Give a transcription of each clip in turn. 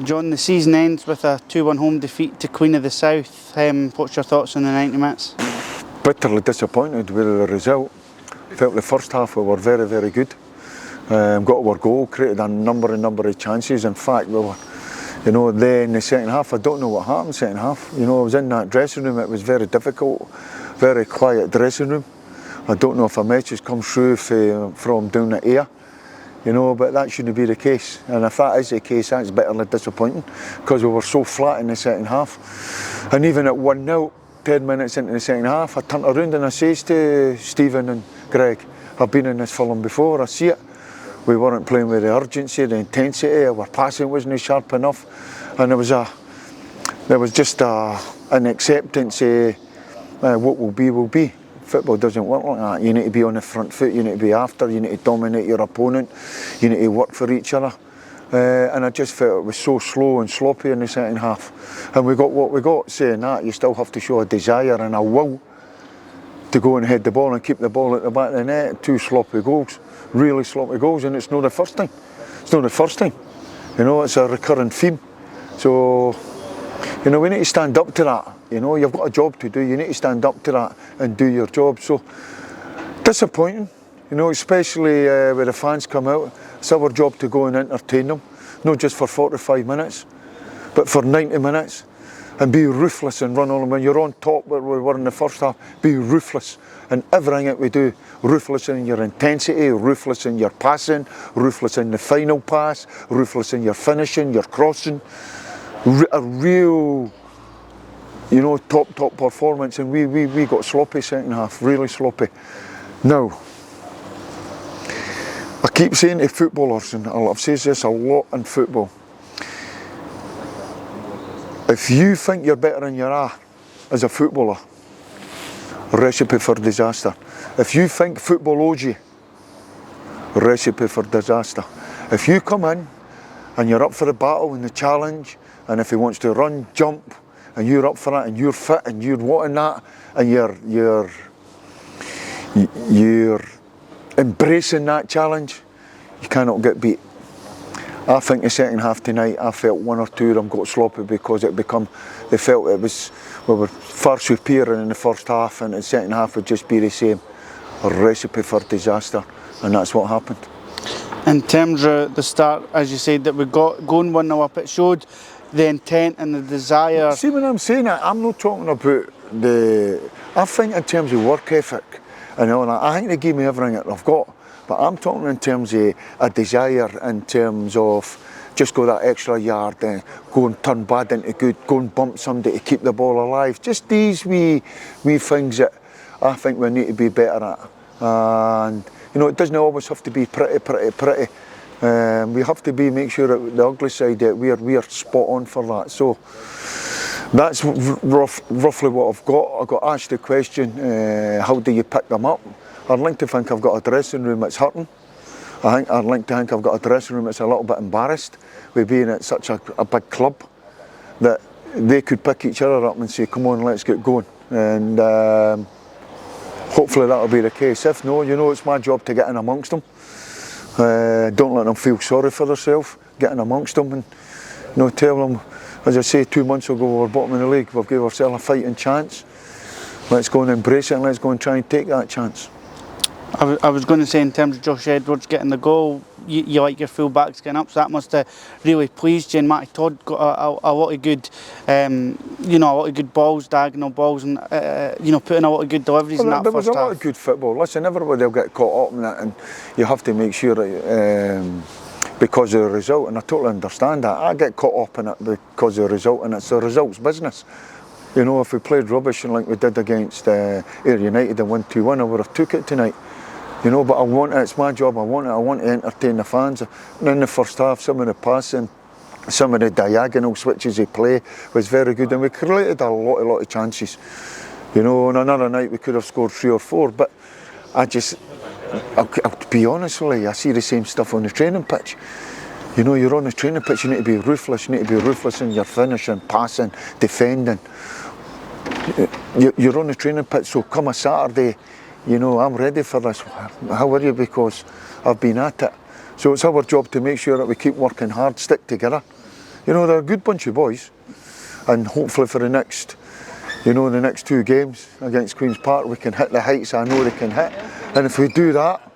John, the season ends with a 2-1 home defeat to Queen of the South. What's your thoughts on the 90 minutes? Bitterly disappointed with the result. Felt the first half we were very, very good. Got our goal, created a number of chances. In fact, we were, then in the second half, I don't know what happened second half. I was in that dressing room, it was very difficult, very quiet dressing room. I don't know if a message comes through from down the air, but that shouldn't be the case. And if that is the case, that's bitterly disappointing because we were so flat in the second half. And even at 1-0, 10 minutes into the second half, I turned around and I says to Stephen and Greg, I've been in this film before, I see it. We weren't playing with the urgency, the intensity, our passing wasn't sharp enough. And there was just an acceptance, what will be, will be. Football doesn't work like that. You need to be on the front foot, you need to be after, you need to dominate your opponent, you need to work for each other. And I just felt it was so slow and sloppy in the second half. And we got what we got. Saying that, you still have to show a desire and a will to go and head the ball and keep the ball at the back of the net. 2 sloppy goals, really sloppy goals, and it's not the first time. It's not the first time. It's a recurring theme. So, we need to stand up to that. You've got a job to do. You need to stand up to that and do your job. So, disappointing. Especially when the fans come out. It's our job to go and entertain them, not just for 45 minutes, but for 90 minutes, and be ruthless and run on them. When you're on top, where we were in the first half, be ruthless in everything that we do. Ruthless in your intensity, ruthless in your passing, ruthless in the final pass, ruthless in your finishing, your crossing. A real, top performance, and we got sloppy second half, really sloppy. Now, I keep saying to footballers, and I've said this a lot in football, if you think you're better than you are as a footballer, recipe for disaster. If you think football owes you, recipe for disaster. If you come in and you're up for the battle and the challenge, and if he wants to run, jump, and you're up for that, and you're fit, and you're wanting that, and you're embracing that challenge, you cannot get beat. I think the second half tonight, I felt 1 or 2 of them got sloppy because they felt we were far superior in the first half, and the second half would just be the same. A recipe for disaster, and that's what happened. In terms of the start, as you said, that we got going 1-0 up, it showed the intent and the desire. See, when I'm saying that, I'm not talking about I think in terms of work ethic and all that, I think they gave me everything that I've got. But I'm talking in terms of a desire, in terms of just go that extra yard, go and turn bad into good, go and bump somebody to keep the ball alive. Just these wee things that I think we need to be better at. And, it doesn't always have to be pretty. We have to make sure that the ugly side that we are spot on for that. So that's roughly what I've got. I got asked the question, how do you pick them up? I'd like to think I've got a dressing room that's hurting. I'd like to think I've got a dressing room that's a little bit embarrassed with being at such a big club, that they could pick each other up and say, come on, let's get going. And hopefully that'll be the case. If no, it's my job to get in amongst them. Don't let them feel sorry for themselves. Get in amongst them and tell them, as I say, 2 months ago we were bottom of the league. We've given ourselves a fighting chance. Let's go and embrace it, and let's go and try and take that chance. I was going to say, in terms of Josh Edwards getting the goal, you like your full backs getting up, so that must have really pleased you. And Matty Todd got a lot of good, a lot of good balls, diagonal balls, and putting a lot of good deliveries in that first half. There was a lot of good football. Listen, everybody will get caught up in it, and you have to make sure that because of the result, and I totally understand that. I get caught up in it because of the result, and it's the results business. If we played rubbish and like we did against Ayr United and 1-2-1, I would have took it tonight. But I want it, it's my job, I want to entertain the fans. And in the first half, some of the passing, some of the diagonal switches they play was very good, and we created a lot of chances. On another night we could have scored 3 or 4, but I'll be honest with you, I see the same stuff on the training pitch. You're on the training pitch, you need to be ruthless, in your finishing, passing, defending. You're on the training pitch, so come a Saturday, I'm ready for this. How are you? Because I've been at it. So it's our job to make sure that we keep working hard, stick together, You know, they're a good bunch of boys, and hopefully for the next, you know, the next 2 games against Queen's Park, we can hit the heights I know they can hit, and if we do that,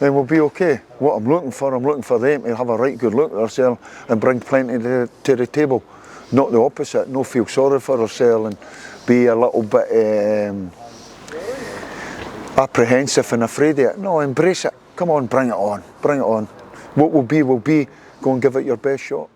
then we'll be okay. What I'm looking for them to have a right good look at themselves and bring plenty to the table, not the opposite. No feel sorry for ourselves and be a little bit apprehensive and afraid of it. No, embrace it. Come on, bring it on, bring it on. What will be, go and give it your best shot.